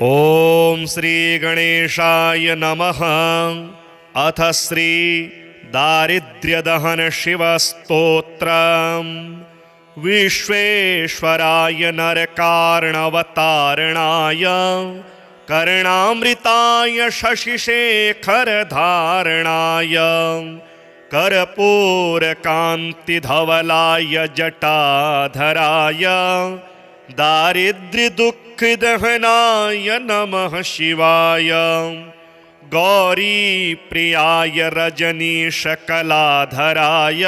ओम श्री गणेशाय नमः। अथ श्री दारिद्र्यदहन शिवस्तोत्रम्। विश्वेश्वराय नरकार्णवतारणाय कर्णामृताय शशिशेखरधारणाय कर्पूरकान्तिधवलाय जटाधराय दारिद्र्यदुःखदहनाय नमः शिवाय। गौरीप्रियाय रजनीशकलाधराय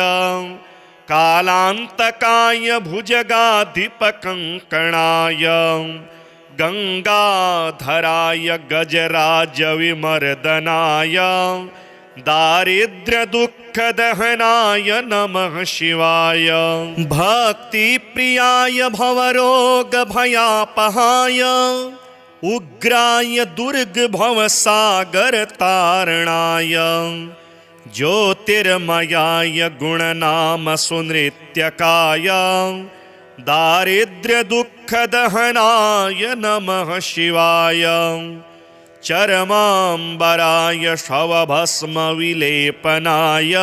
कालान्तकाय भुजगाधिपकङ्कणाय गंगाधराय गजराजविमर्दनाय दारिद्र्यदुःखदहनाय नमः शिवाय। भक्तिप्रियाय भवरोगभयापहाय उग्राय दुर्गभवसागरतारणाय ज्योतिर्मयाय गुणनामसुनृत्यकाय दारिद्र्यदुःखदहनाय नमः शिवाय। चरमाम्बराय शवभस्मविलेपनाय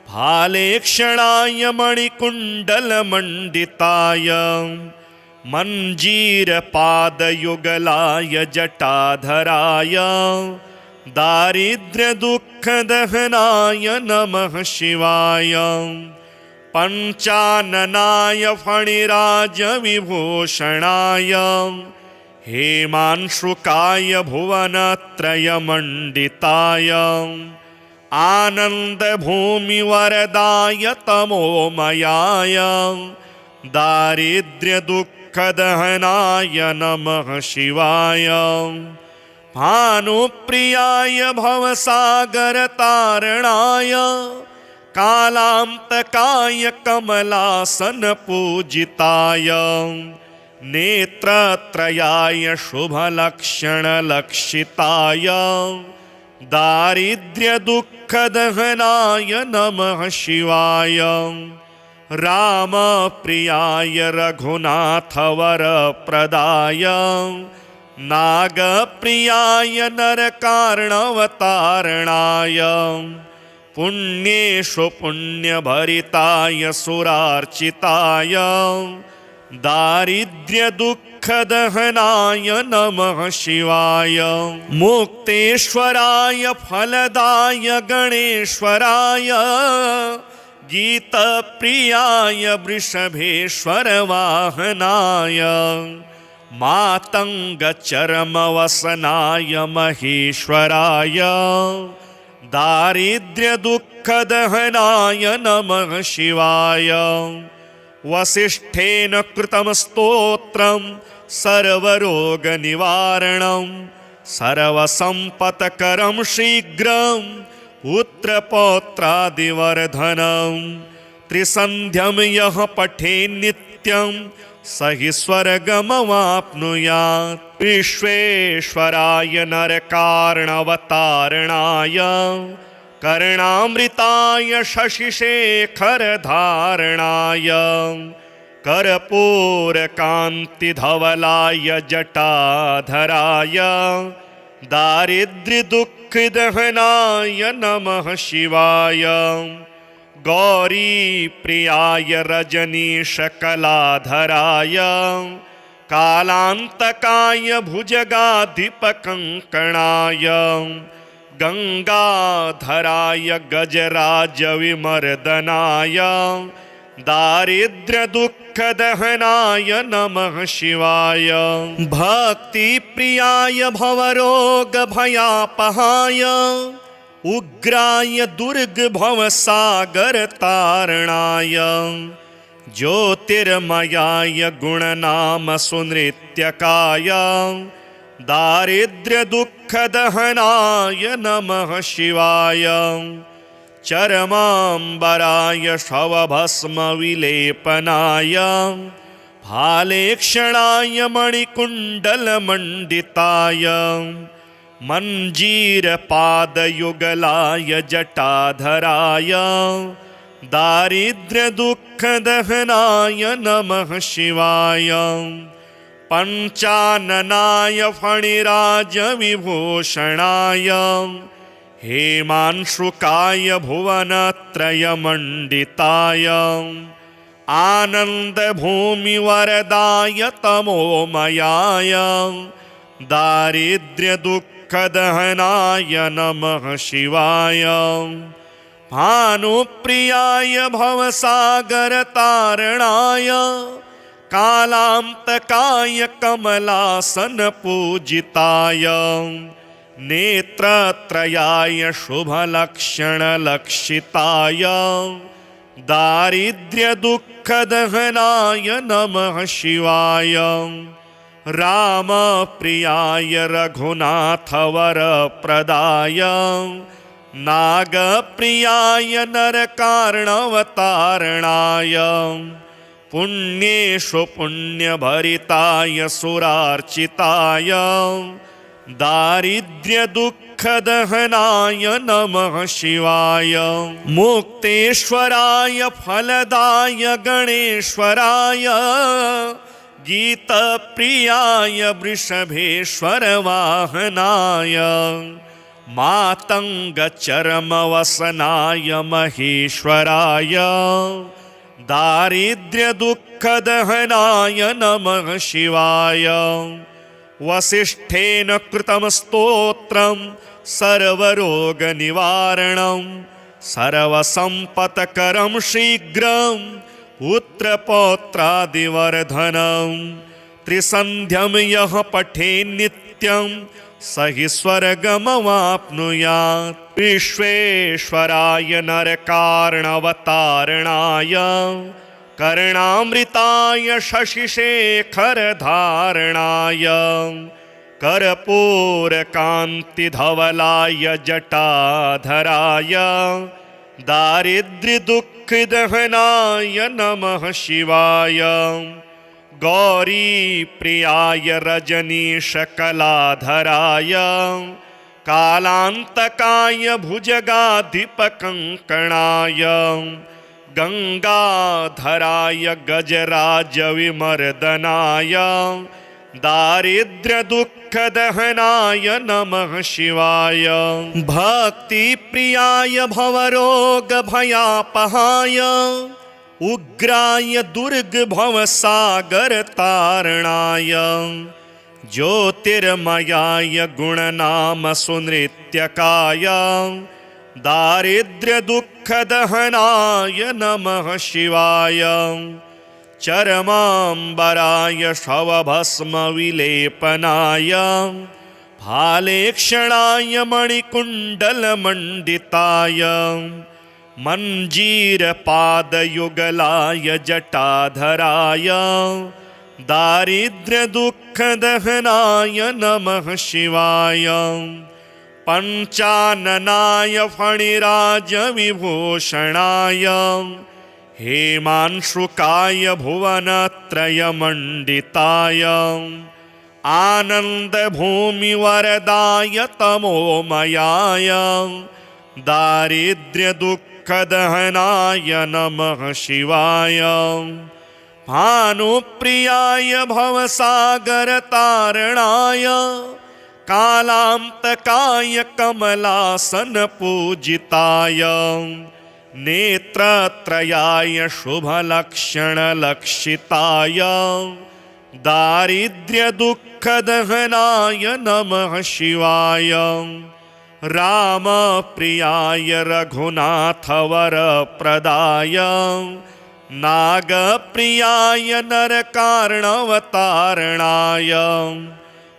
फालेक्षणाय मणिकुण्डलमण्डिताय मञ्जीरपादयुगलाय जटाधराय दारिद्र्यदुःखदहनाय नमः शिवाय। पञ्चाननाय फणिराजविभूषणाय हेमांशुकाय भुवनत्रयमण्डिताय आनन्दभूमिवरदाय तमोमयाय दारिद्र्यदुःखदहनाय नमः शिवाय। भानुप्रियाय भवसागरतारणाय कालान्तकाय कमलासनपूजिताय नेत्रत्रयाय शुभलक्षणलक्षिताय दारिद्र्यदुःखदहनाय नमः शिवाय। रामप्रियाय रघुनाथवरप्रदाय नागप्रियाय नरकार्णवतारणाय पुण्येषु पुण्यभरिताय सुरार्चिताय दारिद्र्यदुःखदहनाय नमः शिवाय। मुक्तेश्वराय फलदाय गणेश्वराय गीतप्रियाय वृषभेश्वरवाहनाय मातङ्गचर्मवसनाय महेश्वराय दारिद्र्यदुःखदहनाय नमः शिवाय। वसिष्ठेन कृतं स्तोत्रं सर्वरोगनिवारणं सर्वसम्पत्करं शीघ्रं पुत्रपौत्रादिवर्धनं त्रिसन्ध्यं यः पठेन् नित्यं स हि स्वर्गमवाप्नुयात्। विश्वेश्वराय नरकार्णवतारणाय कर्णामृताय शशिशेखरधारणाय कर्पूरकान्तिधवलाय जटाधराय दारिद्र्यदुःखदहनाय नमः शिवाय। गौरीप्रियाय रजनीशकलाधराय कालान्तकाय भुजगाधिपकङ्कणाय गंगाधराय गजराजविमर्दनाय दारिद्र्यदुःखदहनाय नमः शिवाय। भक्तिप्रियाय भवरोगभयापहाय उग्राय दुर्गभवसागरतारणाय ज्योतिर्मयाय गुणनामसुनृत्यकाय दारिद्र्यदुःखदहनाय नमः शिवाय। चरमाम्बराय शवभस्मविलेपनाय फालेक्षणाय मणिकुण्डलमण्डिताय मञ्जीरपादयुगलाय जटाधराय दारिद्र्यदुःखदहनाय नमः शिवाय। पञ्चाननाय फणिराजविभूषणाय हेमांशुकाय भुवनत्रयमण्डिताय आनन्दभूमिवरदाय तमोमयाय दारिद्र्यदुःखदहनाय नमः शिवाय भानुप्रियाय भवसागरतारणाय कालान्तकाय कमलासनपूजिताय नेत्रत्रयाय शुभलक्षणलक्षिताय दारिद्र्यदुःखदहनाय नमः शिवाय रामप्रियाय रघुनाथवरप्रदाय नागप्रियाय नरकार्णवतारणाय पुण्येषु पुण्यभरिताय सुरार्चिताय दारिद्र्यदुःखदहनाय नमः शिवाय मुक्तेश्वराय फलदाय गणेश्वराय गीतप्रियाय वृषभेश्वरवाहनाय मातङ्गचर्मवसनाय महेश्वराय दारिद्र्यदुःखदहनाय नमः शिवाय वसिष्ठेन कृतं स्तोत्रं सर्वरोगनिवारणं सर्वसम्पत्करं शीघ्रं पुत्रपौत्रादिवर्धनं त्रिसन्ध्यं यः पठेन्नित्यं स हि स्वर्गमवाप्नुयात् विश्वेश्वराय नरकार्णवतारणाय कर्णामृताय शशिशेखरधारणाय कर्पूरकान्तिधवलाय जटाधराय दारिद्र्यदुःखदहनाय नमः शिवाय गौरीप्रियाय रजनीशकलाधराय कालान्तकाय भुजगाधिपकङ्कणाय गङ्गाधराय गजराजविमर्दनाय दारिद्र्यदुःखदहनाय नमः शिवाय भक्तिप्रियाय भवरोगभयापहाय उग्राय दुर्गभवसागरतारणाय ज्योतिर्मयाय गुणनामसुनृत्यकाय दारिद्र्यदुःखदहनाय नमः शिवाय चरमाम्बराय शवभस्मविलेपनाय भालेक्षणाय मणिकुण्डलमण्डिताय मञ्जीरपादयुगलाय जटाधराय दारिद्र्यदुःखदहनाय नमः शिवाय पञ्चाननाय फणिराजविभूषणाय हेमांशुकाय भुवनत्रयमण्डिताय आनन्दभूमिवरदाय तमोमयाय दारिद्र्यदुःखदहनाय नमः शिवाय भानुप्रियाय भवसागरतारणाय कालान्तकाय कमलासनपूजिताय नेत्रत्रयाय शुभलक्षणलक्षिताय दारिद्र्यदुःखदहनाय नमः शिवाय रामप्रियाय रघुनाथवरप्रदाय नागप्रियाय नरकार्णवतारणाय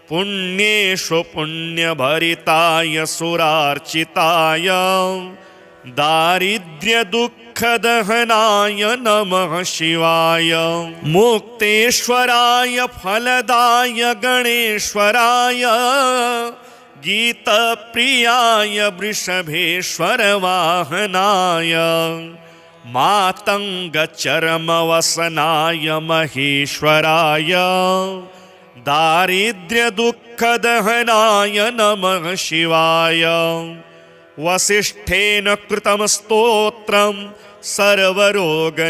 पुण्येषु पुण्यभरिताय सुरार्चिताय दारिद्र्यदुःखदहनाय नमः शिवाय मुक्तेश्वराय फलदाय गणेश्वराय गीतप्रियाय वृषभेश्वरवाहनाय मातङ्गचर्मवसनाय महेश्वराय दारिद्र्यदुःखदहनाय नमः शिवाय वसिष्ठेन कृतं स्तोत्रं सर्वरोगनिवारणं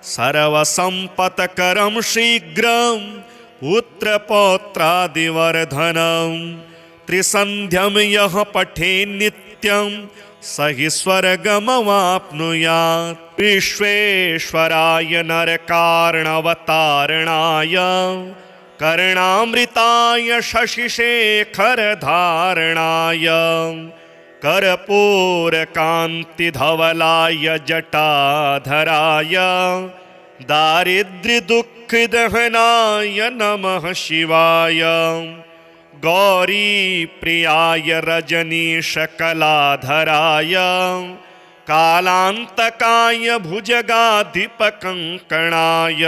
सर्वसम्पत्करं शीघ्रं पुत्रपौत्रादिवर्धनं त्रिसन्ध्यं यः पठेन् नित्यं स हि स्वर्गमवाप्नुयात्। विश्वेश्वराय नरकार्णवतारणाय कर्णामृताय शशिशेखरधारणाय कर्पूरकान्तिधवलाय जटाधराय दारिद्र्यदुःखदहनाय नमः शिवाय। गौरीप्रियाय रजनीशकलाधराय कालान्तकाय भुजगाधिपकङ्कणाय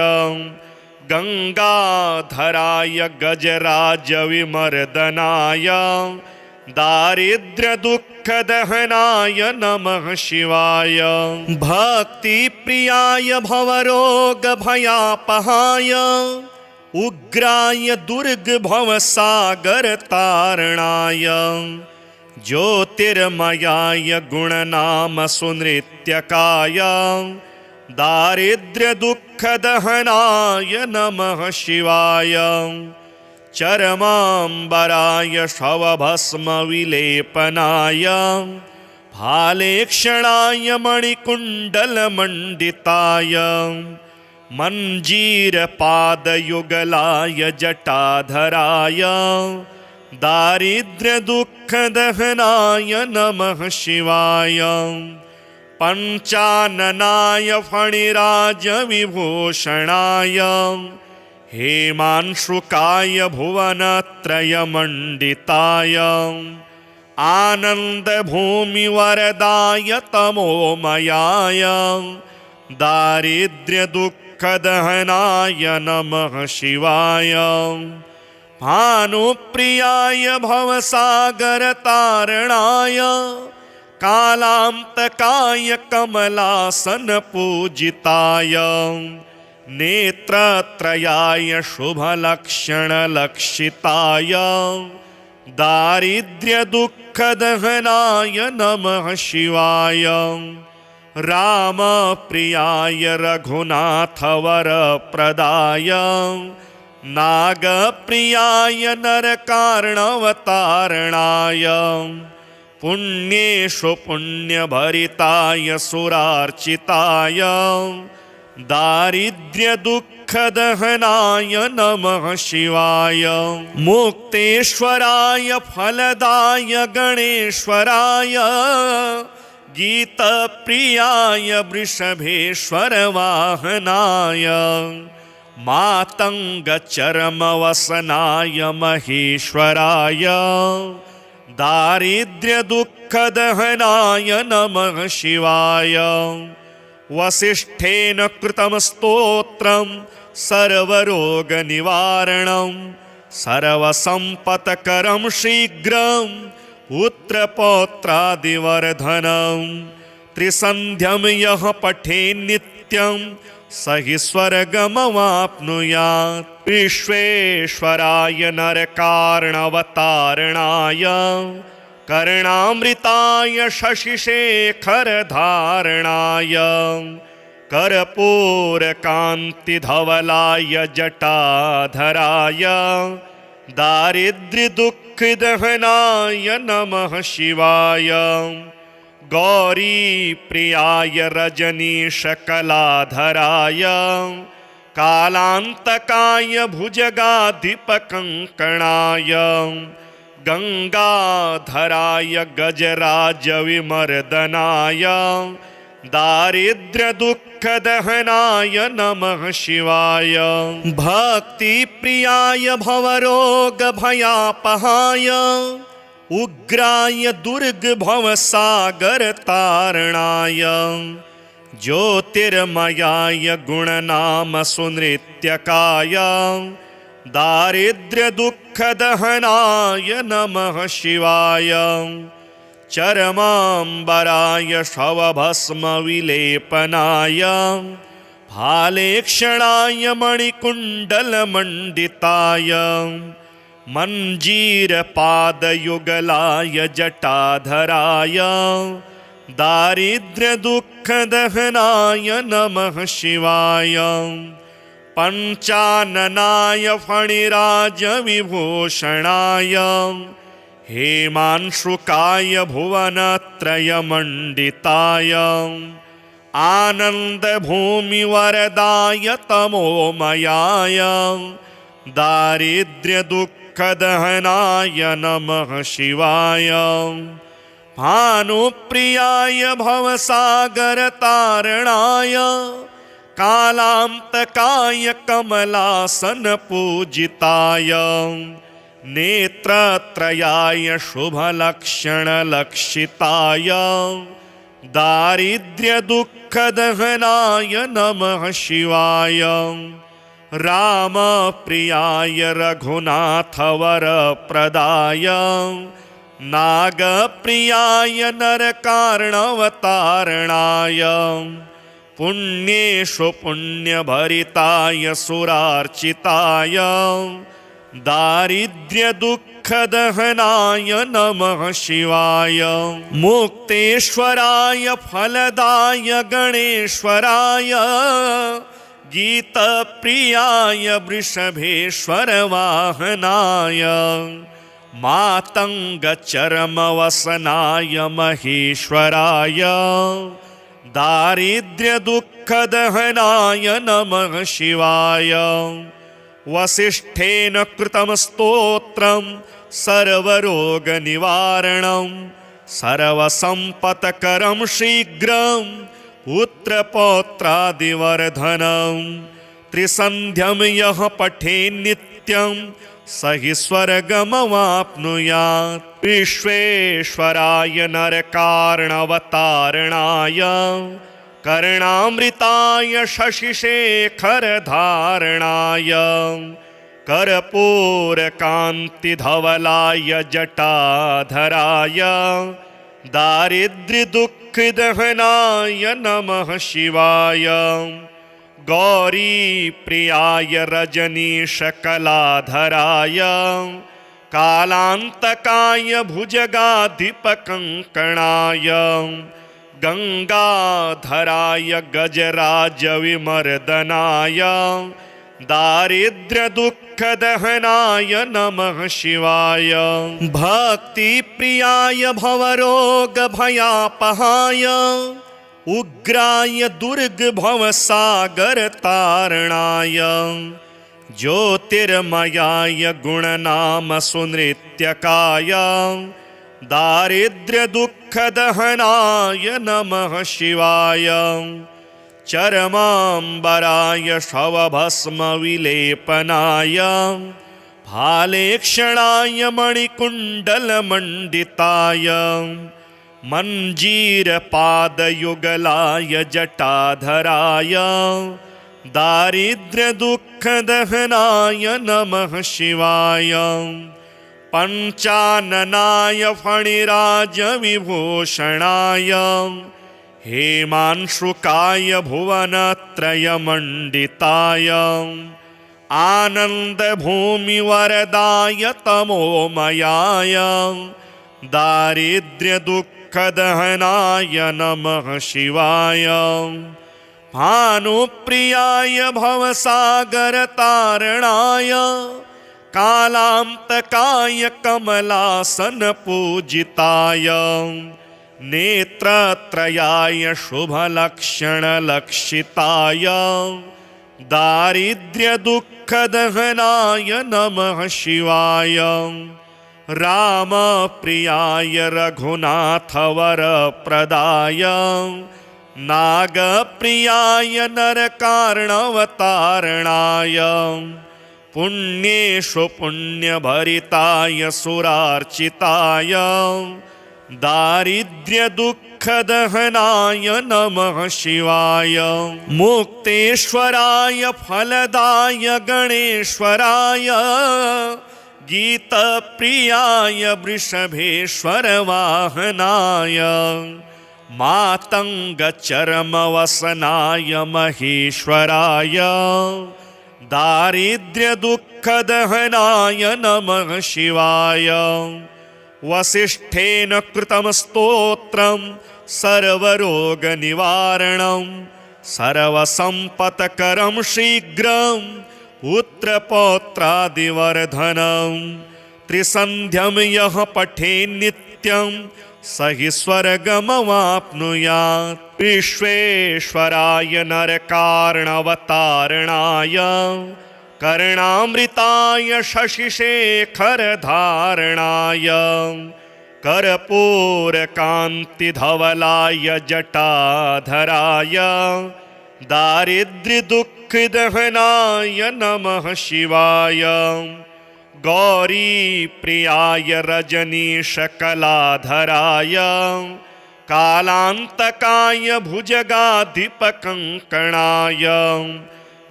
गङ्गाधराय गजराजविमर्दनाय दारिद्र्यदुःखदहनाय नमः शिवाय। भक्तिप्रियाय भवरोगभयापहाय उग्राय दुर्गभवसागरतारणाय ज्योतिर्मयाय गुणनामसुनृत्यकाय दारिद्र्यदुःखदहनाय नमः शिवाय। चरमाम्बराय शवभस्मविलेपनाय फालेक्षणाय मणिकुण्डलमण्डिताय मञ्जीरपादयुगलाय जटाधराय दारिद्र्यदुःखदहनाय नमः शिवाय। पञ्चाननाय फणिराजविभूषणाय हेमांशुकाय भुवनत्रयमण्डिताय आनन्दभूमिवरदाय तमोमयाय दारिद्र्यदुःखदहनाय नमः शिवाय। भानुप्रियाय भवसागरतारणाय कालान्तकाय कमलासनपूजिताय नेत्रत्रयाय शुभलक्षणलक्षिताय दारिद्र्यदुःखदहनाय नमः शिवाय। रामप्रियाय रघुनाथवरप्रदाय नागप्रियाय नरकार्णवतारणाय पुण्येषु पुण्यभरिताय सुरार्चिताय दारिद्र्यदुःखदहनाय नमः शिवाय। मुक्तेश्वराय फलदाय गणेश्वराय गीतप्रियाय वृषभेश्वरवाहनाय मातङ्गचर्मवसनाय महेश्वराय दारिद्र्यदुःखदहनाय नमः शिवाय। वसिष्ठेन कृतं स्तोत्रं सर्वरोगनिवारणं सर्वसम्पत्करं शीघ्रं पुत्रपौत्रादिवर्धनं त्रिसन्ध्यं यः पठेन् नित्यं स हि स्वर्गमवाप्नुयात्। विश्वेश्वराय नरकार्णवतारणाय कर्णामृताय शशिशेखरधारणाय कर्पूरकान्तिधवलाय जटाधराय दारिद्र्यदुःखदहनाय नमः शिवाय। गौरीप्रियाय रजनीशकलाधराय कालान्तकाय भुजगाधिपकङ्कणाय गङ्गाधराय गजराजविमर्दनाय दारिद्र्यदुःखदहनाय नमः शिवाय। भक्तिप्रियाय भवरोगभयापहाय उग्राय दुर्गभवसागरतारणाय ज्योतिर्मयाय गुणनामसुनृत्यकाय दारिद्र्यदुःखदहनाय नमः शिवाय। चरमाम्बराय शवभस्मविलेपनाय फालेक्षणाय मणिकुण्डलमण्डिताय मञ्जीरपादयुगलाय जटाधराय दारिद्र्यदुःखदहनाय नमः शिवाय पञ्चाननाय फणिराजविभूषणाय हेमांशुकाय भुवनत्रयमण्डिताय आनन्दभूमिवरदाय तमोमयाय दारिद्र्यदुःखदहनाय नमः शिवाय भानुप्रियाय भवसागरतारणाय कालान्तकाय कमलासनपूजिताय नेत्रत्रयाय शुभलक्षणलक्षिताय दारिद्र्यदुःखदहनाय नमः शिवाय रामप्रियाय रघुनाथवरप्रदाय नागप्रियाय नरकार्णवतारणाय पुण्येषु पुण्यभरिताय सुरार्चिताय दारिद्र्यदुःखदहनाय नमः शिवाय मुक्तेश्वराय फलदाय गणेश्वराय गीतप्रियाय वृषभेश्वरवाहनाय मातङ्गचर्मवसनाय महेश्वराय दारिद्र्यदुःखदहनाय नमः शिवाय वसिष्ठेन कृतं स्तोत्रं सर्वरोगनिवारणं सर्वसम्पत्करं शीघ्रं पुत्रपौत्रादिवर्धनं त्रिसन्ध्यं यः पठेन्नित्यं स हि स्वर्गमवाप्नुयात् विश्वेश्वराय नरकार्णवतारणाय कर्णामृताय शशिशेखरधारणाय कर्पूरकान्तिधवलाय जटाधराय दारिद्र्यदुःखदहनाय नमः शिवाय गौरीप्रियाय रजनीशकलाधराय कालान्तकाय भुजगाधिपकङ्कणाय गङ्गाधराय गजराजविमर्दनाय दारिद्र्यदुःखदहनाय नमः शिवाय भक्तिप्रियाय भवरोगभयापहाय उग्राय दुर्गभवसागरतारणाय ज्योतिर्मयाय गुणनामसुनृत्यकाय दारिद्र्यदुःखदहनाय नमः शिवाय चरमाम्बराय शवभस्मविलेपनाय भालेक्षणाय मणिकुण्डलमण्डिताय मञ्जीरपादयुगलाय जटाधराय दारिद्र्यदुःखदहनाय नमः शिवाय पञ्चाननाय फणिराजविभूषणाय हेमांशुकाय भुवनत्रयमण्डिताय आनन्दभूमिवरदाय तमोमयाय दारिद्र्यदुःखदहनाय नमः शिवाय भानुप्रियाय भवसागरतारणाय कालान्तकाय कमलासनपूजिताय नेत्रत्रयाय शुभलक्षणलक्षिताय दारिद्र्यदुःखदहनाय नमः शिवाय रामप्रियाय रघुनाथवरप्रदाय नागप्रियाय नरकार्णवतारणाय पुण्येषु पुण्यभरिताय सुरार्चिताय दारिद्र्यदुःखदहनाय नमः शिवाय मुक्तेश्वराय फलदाय गणेश्वराय गीतप्रियाय वृषभेश्वरवाहनाय मातङ्गचर्मवसनाय महेश्वराय दारिद्र्यदुःखदहनाय नमः शिवाय वसिष्ठेन कृतं स्तोत्रं सर्वरोगनिवारणं सर्वसम्पत्करं शीघ्रं पुत्रपौत्रादिवर्धनं त्रिसन्ध्यं यः पठेन् नित्यं स हि स्वर्गमवाप्नुयात्। विश्वेश्वराय नरकार्णवतारणाय कर्णामृताय शशिशेखरधारणाय कर्पूरकान्तिधवलाय जटाधराय दारिद्र्यदुःखदहनाय नमः शिवाय। गौरीप्रियाय रजनीशकलाधराय कालान्तकाय भुजगाधिपकङ्कणाय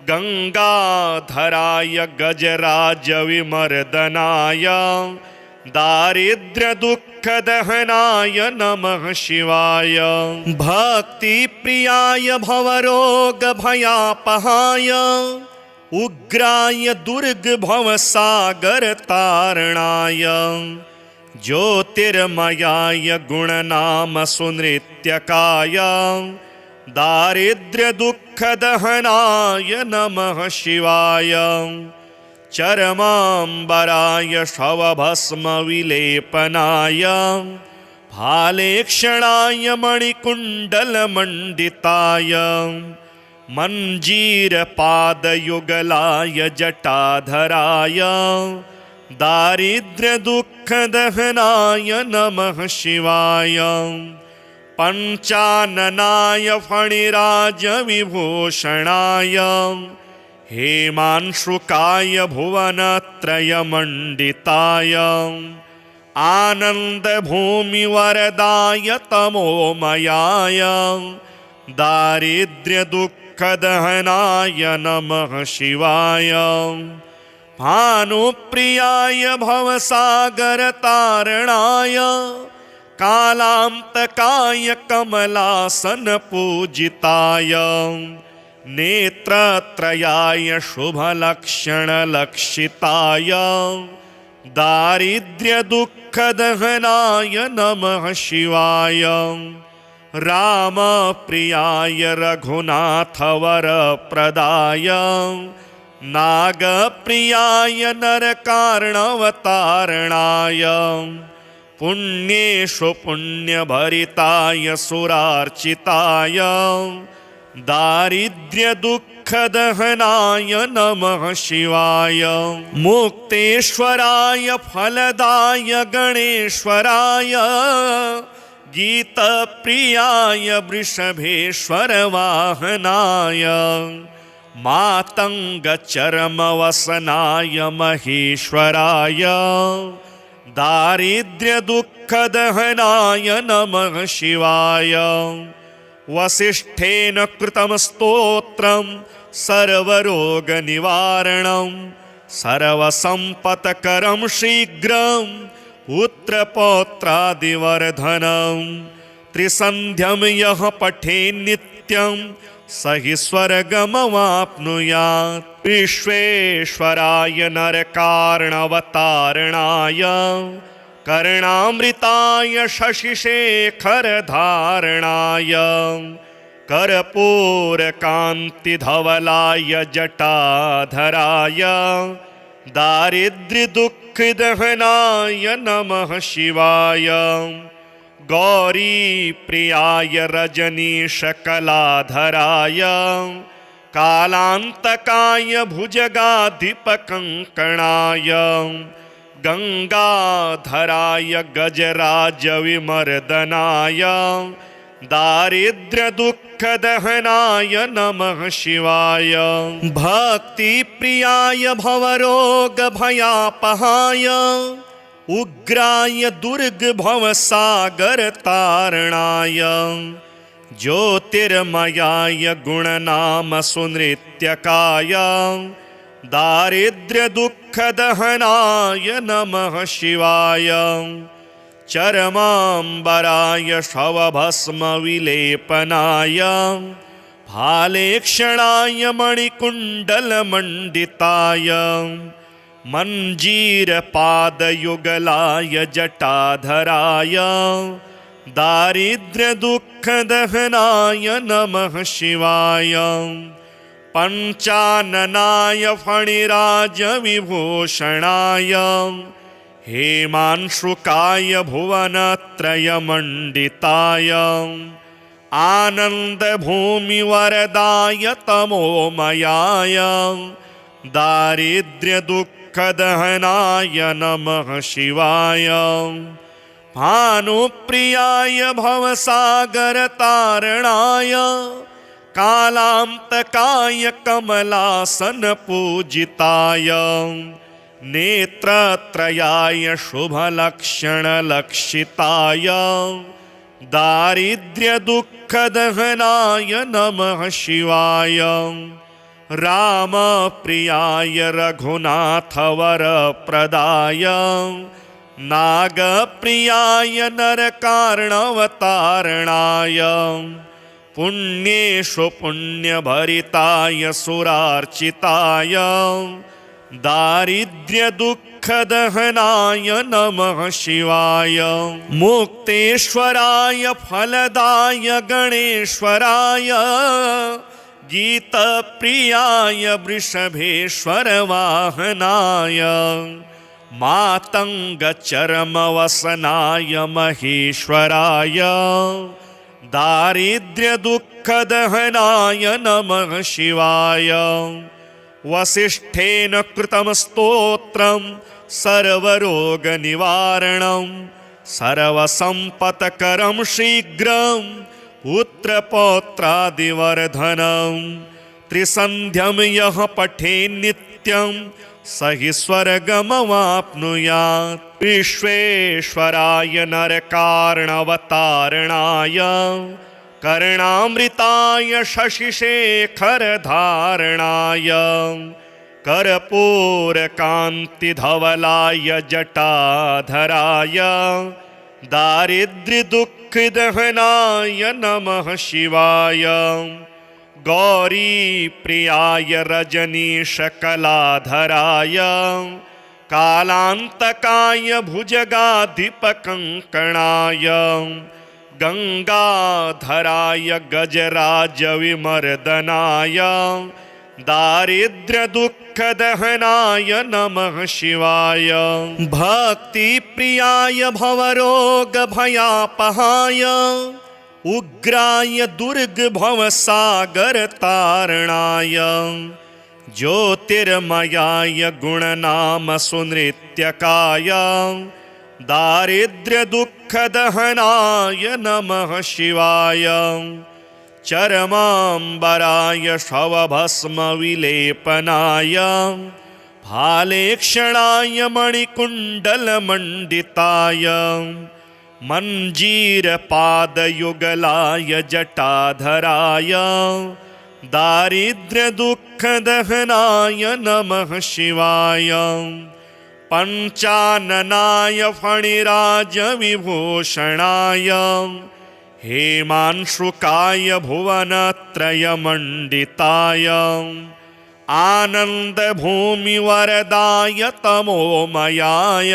गंगाधराय गजराजविमर्दनाय दारिद्र्यदुःखदहनाय नमः शिवाय। भक्तिप्रियाय भवरोगभयापहाय उग्राय दुर्गभवसागरतारणाय ज्योतिर्मयाय गुणनामसुनृत्यकाय दारिद्र्यदुःखदहनाय नमः शिवाय। चरमाम्बराय शवभस्मविलेपनाय फालेक्षणाय मणिकुण्डलमण्डिताय मञ्जीरपादयुगलाय जटाधराय दारिद्र्यदुःखदहनाय नमः शिवाय। पञ्चाननाय फणिराजविभूषणाय हेमांशुकाय भुवनत्रयमण्डिताय आनन्दभूमिवरदाय तमोमयाय दारिद्र्यदुःखदहनाय नमः शिवाय। भानुप्रियाय भवसागरतारणाय कालान्तकाय कमलासनपूजिताय नेत्रत्रयाय शुभलक्षणलक्षिताय दारिद्र्यदुःखदहनाय नमः शिवाय। रामप्रियाय रघुनाथवरप्रदाय नागप्रियाय नरकार्णवतारणाय पुण्येषु पुण्यभरिताय सुरार्चिताय दारिद्र्यदुःखदहनाय नमः शिवाय। मुक्तेश्वराय फलदाय गणेश्वराय गीतप्रियाय वृषभेश्वरवाहनाय मातङ्गचर्मवसनाय महेश्वराय दारिद्र्यदुःखदहनाय नमः शिवाय। वसिष्ठेन कृतं स्तोत्रं सर्वरोगनिवारणं सर्वसम्पत्करं शीघ्रं पुत्रपौत्रादिवर्धनं त्रिसन्ध्यं यः पठेन् नित्यं स हि स्वर्गमवाप्नुयात्। विश्वेश्वराय नरकार्णवतारणाय कर्णामृताय शशिशेखरधारणाय कर्पूरकान्तिधवलाय जटाधराय दारिद्र्यदुःखदहनाय नमः शिवाय। गौरीप्रियाय रजनीशकलाधराय कालान्तकाय भुजगाधिपकङ्कणाय गंगाधराय गजराजविमर्दनाय दारिद्र्यदुःखदहनाय नमः शिवाय। भक्तिप्रियाय भवरोगभयापहाय उग्राय दुर्गभवसागरतारणाय ज्योतिर्मयाय गुणनामसुनृत्यकाय दारिद्र्यदुःखदहनाय नमः शिवाय। चरमाम्बराय शवभस्मविलेपनाय फालेक्षणाय मणिकुण्डलमण्डिताय मञ्जीरपादयुगलाय जटाधराय दारिद्र्यदुःखदहनाय नमः शिवाय पञ्चाननाय फणिराजविभूषणाय हेमांशुकाय भुवनत्रयमण्डिताय आनन्दभूमिवरदाय तमोमयाय दारिद्र्यदुःखदहनाय नमः शिवाय भानुप्रियाय भवसागरतारणाय कालान्तकाय कमलासनपूजिताय नेत्रत्रयाय शुभलक्षणलक्षिताय दारिद्र्यदुःखदहनाय नमः शिवाय रामप्रियाय रघुनाथवरप्रदाय नागप्रियाय नरकार्णवतारणाय पुण्येषु पुण्यभरिताय सुरार्चिताय दारिद्र्यदुःखदहनाय नमः शिवाय मुक्तेश्वराय फलदाय गणेश्वराय गीतप्रियाय वृषभेश्वरवाहनाय मातङ्गचर्मवसनाय महेश्वराय दारिद्र्यदुःखदहनाय नमः शिवाय वसिष्ठेन कृतं स्तोत्रं सर्वरोगनिवारणं सर्वसम्पत्करं शीघ्रं पुत्रपौत्रादिवर्धनं त्रिसन्ध्यं यः पठेत् नित्यं स हि स्वर्गमवाप्नुयात् विश्वेश्वराय नरकार्णवतारणाय कर्णामृताय शशिशेखरधारणाय कर्पूरकान्तिधवलाय जटाधराय दारिद्र्यदुःखदहनाय नमः शिवाय गौरीप्रियाय रजनीशकलाधराय कालान्तकाय भुजगाधिपकङ्कणाय गंगाधराय गजराजविमर्दनाय दारिद्र्यदुःखदहनाय नमः शिवाय भक्तिप्रियाय भवरोगभयापहाय उग्राय दुर्गभवसागरतारणाय ज्योतिर्मयाय गुणनामसुनृत्यकाय दारिद्र्यदुःखदहनाय नमः शिवाय चरमाम्बराय शवभस्मविलेपनाय भालेक्षणाय मणिकुण्डलमण्डिताय मञ्जीरपादयुगलाय जटाधराय दारिद्र्यदुःखदहनाय नमः शिवाय पञ्चाननाय फणिराजविभूषणाय हेमांशुकाय भुवनत्रयमण्डिताय आनन्दभूमिवरदाय तमोमयाय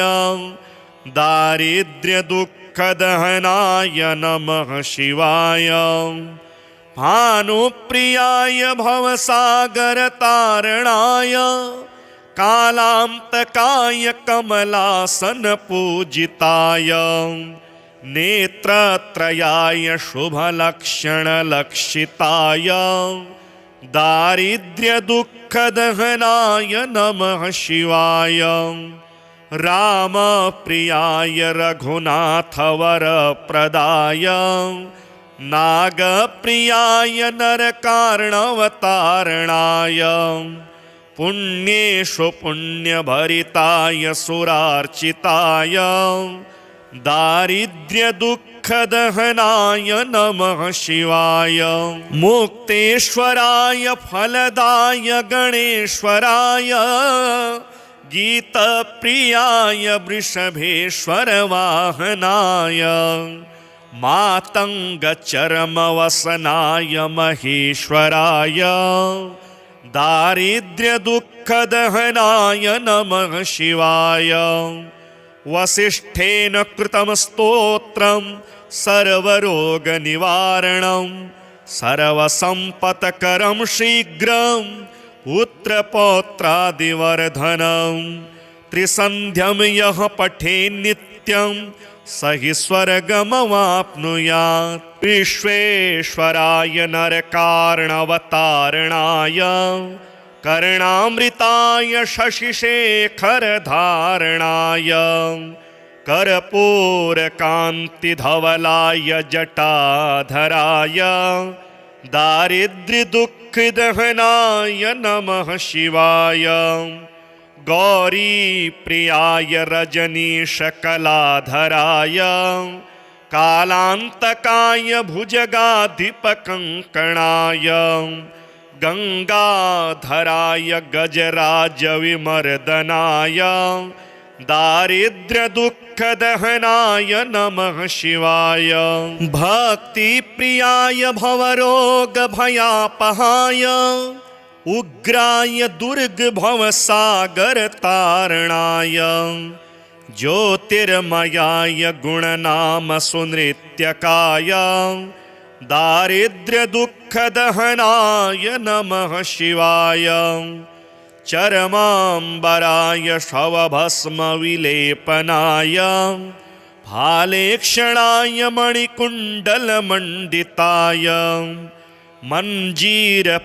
दारिद्र्यदुःखदहनाय नमः शिवाय भानुप्रियाय भवसागरतारणाय कालान्तकाय कमलासनपूजिताय नेत्रत्रयाय शुभलक्षणलक्षिताय दारिद्र्यदुःखदहनाय नमः शिवाय रामप्रियाय रघुनाथवरप्रदाय नागप्रियाय नरकार्णवतारणाय पुण्येषु पुण्यभरिताय सुरार्चिताय दारिद्र्यदुःखदहनाय नमः शिवाय मुक्तेश्वराय फलदाय गणेश्वराय गीतप्रियाय वृषभेश्वरवाहनाय मातङ्गचर्मवसनाय महेश्वराय दारिद्र्यदुःखदहनाय नमः शिवाय। वसिष्ठेन कृतं स्तोत्रं सर्वरोगनिवारणं सर्वसम्पत्करं शीघ्रं पुत्रपौत्रादिवर्धनं। त्रिसन्ध्यं यः पठेन् नित्यं स हि स्वर्गमवाप्नुयात्। विश्वेश्वराय नरकार्णवतारणाय कर्णामृताय शशिशेखरधारणाय कर्पूरकान्तिधवलाय जटाधराय दारिद्र्यदुःखदहनाय नमः शिवाय। गौरीप्रियाय रजनीशकलाधराय कालान्तकाय भुजगाधिपकङ्कणाय गङ्गाधराय गजराजविमर्दनाय दारिद्र्यदुःखदहनाय नमः शिवाय। भक्तिप्रियाय भवरोगभयापहाय उग्राय दुर्गभवसागरतारणाय ज्योतिर्मयाय गुणनामसुनृत्यकाय दारिद्र्यदुःखदहनाय नमः शिवाय। चरमाम्बराय शवभस्मविलेपनाय फालेक्षणाय मणिकुण्डलमण्डिताय मञ्जीरपादयुगलाय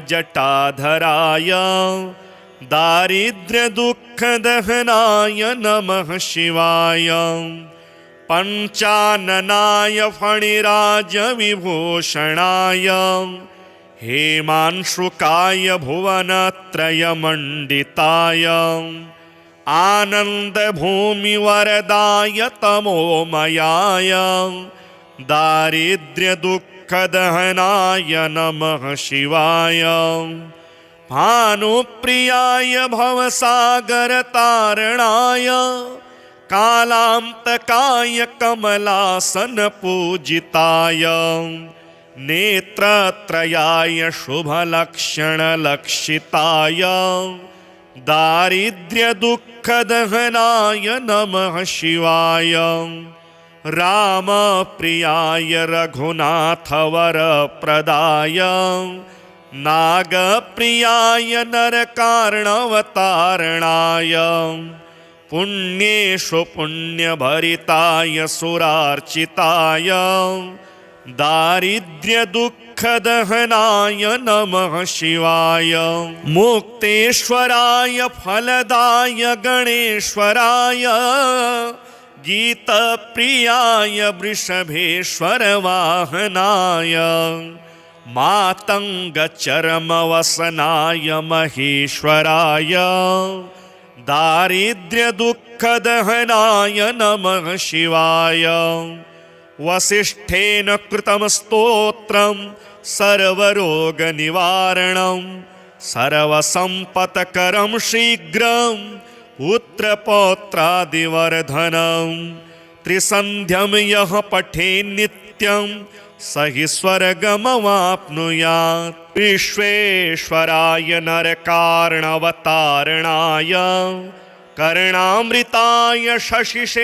जटाधराय दारिद्र्यदुःखदहनाय नमः शिवाय। पञ्चाननाय फणिराजविभूषणाय हेमांशुकाय भुवनत्रयमण्डिताय आनन्दभूमिवरदाय तमोमयाय दारिद्र्यदुःखदहनाय नमः शिवाय। भानुप्रियाय भवसागरतारणाय कालान्तकाय कमलासनपूजिताय नेत्रत्रयाय शुभलक्षणलक्षिताय दारिद्र्यदुःखदहनाय नमः शिवाय। रामप्रियाय रघुनाथवरप्रदाय नागप्रियाय नरकार्णवतारणाय पुण्येषु पुण्यभरिताय सुरार्चिताय दारिद्र्यदुःखदहनाय नमः शिवाय। मुक्तेश्वराय फलदाय गणेश्वराय गीतप्रियाय वृषभेश्वरवाहनाय मातङ्गचर्मवसनाय महेश्वराय दारिद्र्यदुःखदहनाय नमः शिवाय। वसिष्ठेन कृतं स्तोत्रं सर्वरोगनिवारणं सर्वसम्पत्करं शीघ्रं पुत्रपौत्रादिवर्धनं। त्रिसन्ध्यं यः पठेन् नित्यं स हि स्वर्गमवाप्नुयात्। विश्वेश्वराय नरकार्णवतारणाय कर्णामृताय शशिशेखरधारणाय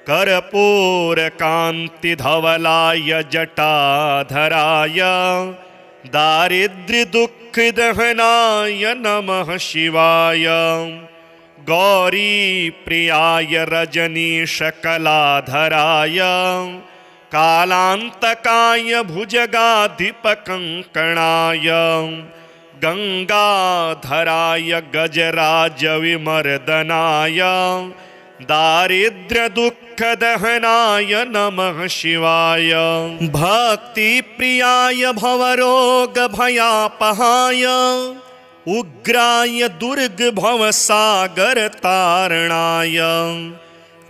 कर्पूरकान्तिधवलाय जटाधराय दारिद्र्यदुःखदहनाय नमः शिवाय। गौरीप्रियाय रजनीशकलाधराय कालान्तकाय भुजगाधिपकङ्कणाय गङ्गाधराय गजराजविमर्दनाय दारिद्र्यदुःखदहनाय नमः शिवाय। भक्तिप्रियाय भवरोगभयापहाय उग्राय दुर्गभवसागरतारणाय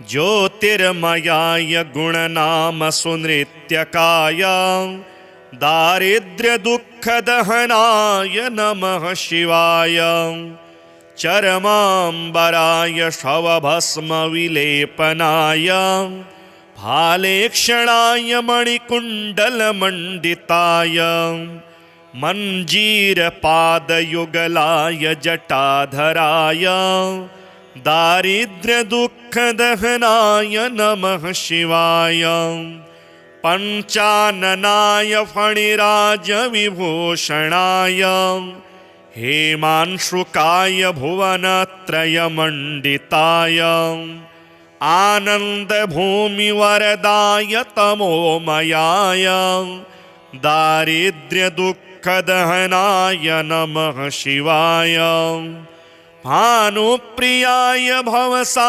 ज्योतिर्मयाय गुणनामसुनृत्यकाय दारिद्र्यदुःखदहनाय नमः शिवाय। चरमाम्बराय शवभस्मविलेपनाय भालेक्षणाय मणिकुण्डलमण्डिताय मञ्जीरपादयुगलाय जटाधराय दारिद्र्यदुःखदहनाय नमः शिवाय पञ्चाननाय फणिराजविभूषणाय हेमांशुकाय भुवनत्रयमण्डिताय आनन्दभूमिवरदाय तमोमयाय दारिद्र्यदुःखदहनाय नमः शिवाय भानुप्रियाय भवसागरतारणाय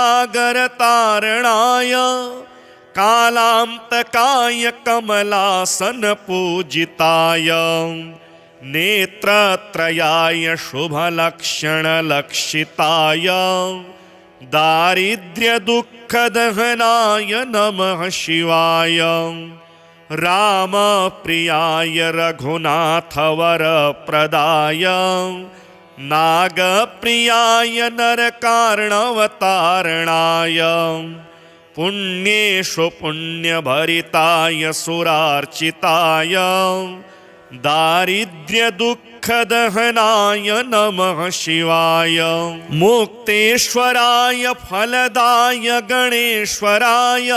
कालान्तकाय कमलासनपूजिताय नेत्रत्रयाय शुभलक्षणलक्षिताय दारिद्र्यदुःखदहनाय नमः शिवाय रामप्रियाय रघुनाथवरप्रदाय नागप्रियाय नरकार्णवतारणाय पुण्येषु पुण्यभरिताय सुरार्चिताय दारिद्र्यदुःखदहनाय नमः शिवाय मुक्तेश्वराय फलदाय गणेश्वराय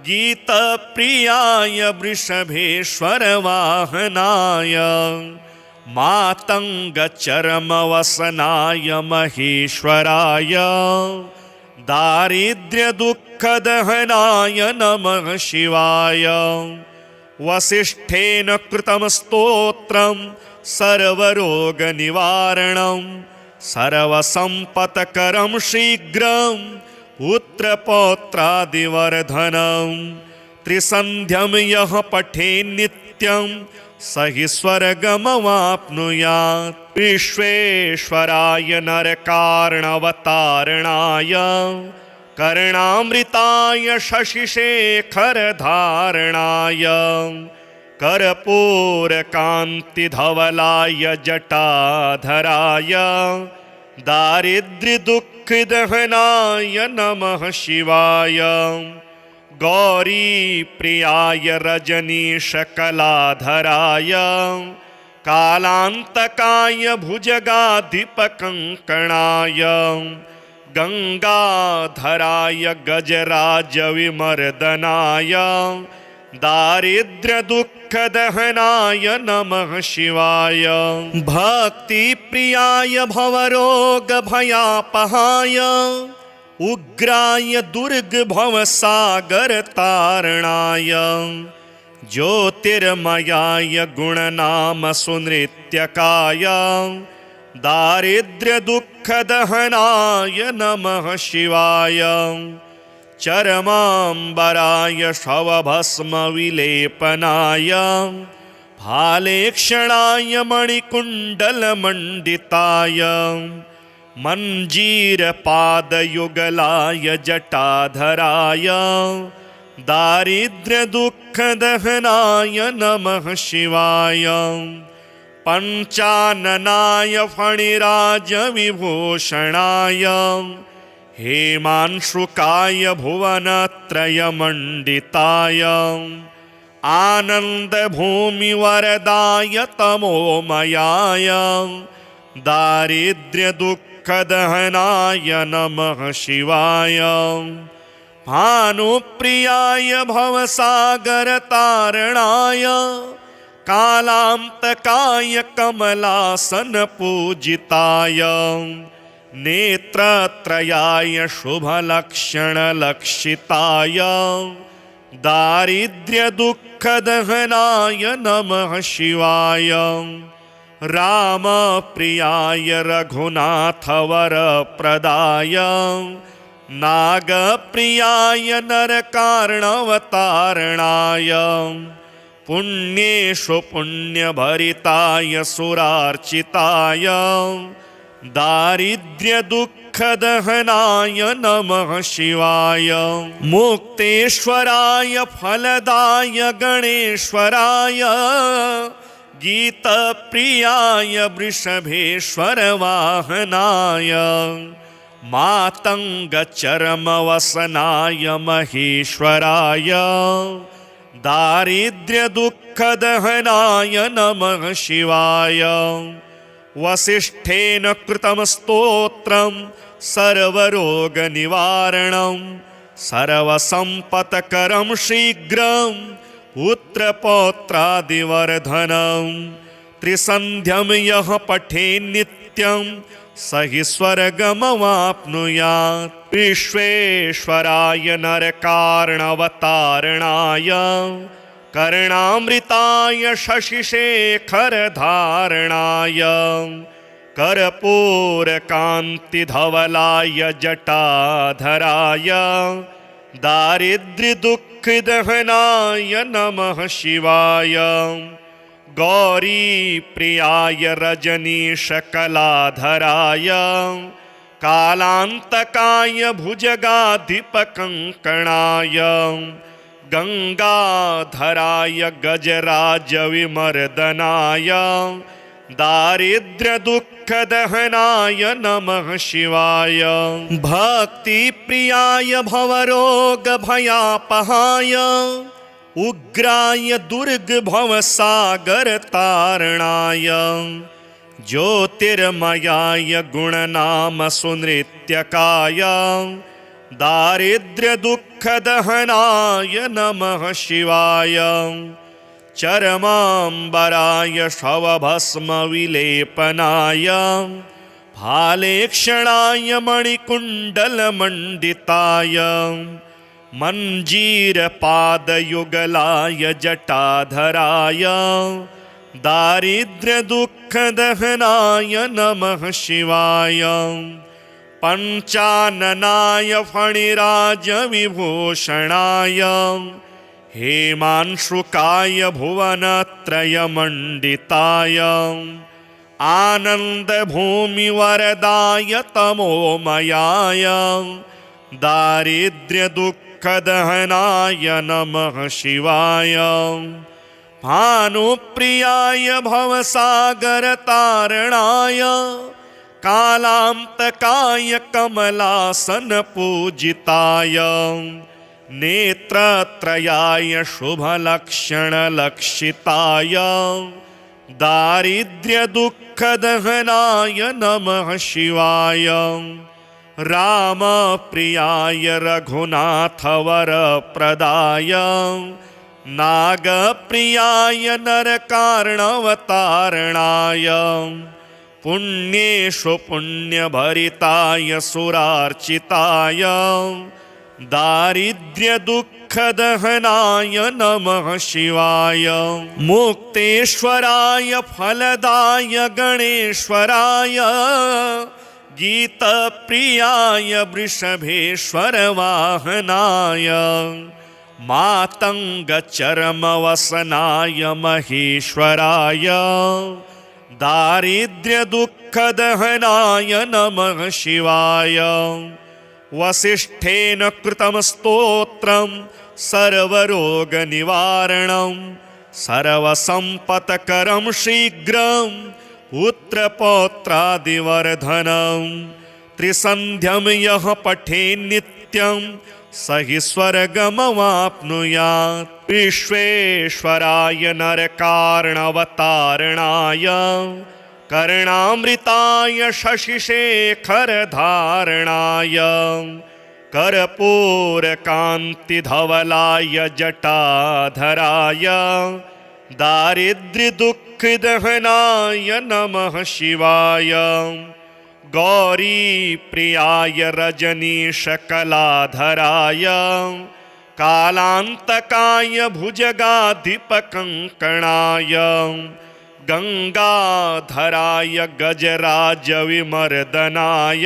गीतप्रियाय वृषभेश्वरवाहनाय मातङ्गचर्मवसनाय महेश्वराय दारिद्र्यदुःखदहनाय नमः शिवाय वसिष्ठेन कृतं स्तोत्रं सर्वरोगनिवारणं सर्वसम्पत्करं शीघ्रं पुत्रपौत्रादिवर्धनं त्रिसन्ध्यं यः पठेन्नित्यं स हि स्वर्गमवाप्नुयात् विश्वेश्वराय नरकार्णवतारणाय कर्णामृताय शशिशेखरधारणाय कर्पूरकान्तिधवलाय जटाधराय दारिद्र्यदुःखदहनाय नमः शिवाय गौरीप्रियाय रजनीशकलाधराय कालान्तकाय भुजगाधिपकङ्कणाय गंगाधराय गजराजविमर्दनाय दारिद्र्यदुःखदहनाय नमः शिवाय भक्तिप्रियाय भवरोगभयापहाय उग्राय दुर्गभवसागरतारणाय ज्योतिर्मयाय गुणनामसुनृत्यकाय दारिद्र्यदुःखदहनाय नमः शिवाय चरमाम्बराय शवभस्मविलेपनाय भालेक्षणाय मणिकुण्डलमण्डिताय मञ्जीरपादयुगलाय जटाधराय दारिद्र्यदुःखदहनाय नमः शिवाय पञ्चाननाय फणिराजविभूषणाय हेमांशुकाय भुवनत्रयमण्डिताय आनन्दभूमिवरदाय तमोमयाय दारिद्र्यदुःखदहनाय नमः शिवाय भानुप्रियाय भवसागरतारणाय कालान्तकाय कमलासनपूजिताय नेत्रत्रयाय शुभलक्षणलक्षिताय दारिद्र्यदुःखदहनाय नमः शिवाय रामप्रियाय रघुनाथवरप्रदाय नागप्रियाय नरकार्णवतारणाय पुण्येषु पुण्यभरिताय सुरार्चिताय दारिद्र्यदुःखदहनाय नमः शिवाय मुक्तेश्वराय फलदाय गणेश्वराय गीतप्रियाय वृषभेश्वरवाहनाय मातङ्गचर्मवसनाय महेश्वराय दारिद्र्यदुःखदहनाय नमः शिवाय। वसिष्ठेन कृतं स्तोत्रं सर्वरोगनिवारणं सर्वसम्पत्करं शीघ्रं पुत्रपौत्रादिवर्धनं। त्रिसन्ध्यं यः पठेन् नित्यं स हि स्वर्गमवाप्नुयात्। विश्वेश्वराय नरकार्णवतारणाय कर्णामृताय शशिशेखरधारणाय कर्पूरकान्तिधवलाय जटाधराय दारिद्र्यदुःखदहनाय नमः शिवाय। गौरीप्रियाय रजनीशकलाधराय कालान्तकाय भुजगाधिपकङ्कणाय गङ्गाधराय गजराजविमर्दनाय दारिद्र्यदुःखदहनाय नमः शिवाय। भक्तिप्रियाय भवरोगभयापहाय उग्राय दुर्गभवसागरतारणाय ज्योतिर्मयाय गुणनामसुनृत्यकाय दारिद्र्यदुःखदहनाय नमः शिवाय। चरमाम्बराय शवभस्मविलेपनाय फालेक्षणाय मणिकुण्डलमण्डिताय मञ्जीरपादयुगलाय जटाधराय दारिद्र्यदुःखदहनाय नमः शिवाय। पञ्चाननाय फणिराजविभूषणाय हेमांशुकाय भुवनत्रयमण्डिताय आनन्दभूमिवरदाय तमोमयाय दारिद्र्यदुःखदहनाय नमः शिवाय। भानुप्रियाय भवसागरतारणाय कालान्तकाय कमलासनपूजिताय नेत्रत्रयाय शुभलक्षणलक्षिताय दारिद्र्यदुःखदहनाय नमः शिवाय। रामप्रियाय रघुनाथवरप्रदाय नागप्रियाय नरकार्णवतारणाय पुण्येषु पुण्यभरिताय सुरार्चिताय दारिद्र्यदुःखदहनाय नमः शिवाय। मुक्तेश्वराय फलदाय गणेश्वराय गीतप्रियाय वृषभेश्वरवाहनाय मातङ्गचर्मवसनाय महेश्वराय दारिद्र्यदुःखदहनाय नमः शिवाय। वसिष्ठेन कृतं स्तोत्रं सर्वरोगनिवारणं सर्वसम्पत्करं शीघ्रं पुत्रपौत्रादिवर्धनं। त्रिसन्ध्यं यः पठेन् नित्यं स हि स्वर्गमवाप्नुयात्। विश्वेश्वराय नरकार्णवतारणाय कर्णामृताय शशिशेखरधारणाय कर्पूरकान्तिधवलाय जटाधराय दारिद्र्यदुःखदहनाय नमः शिवाय। गौरीप्रियाय रजनीशकलाधराय कालान्तकाय भुजगाधिपकङ्कणाय गङ्गाधराय गजराजविमर्दनाय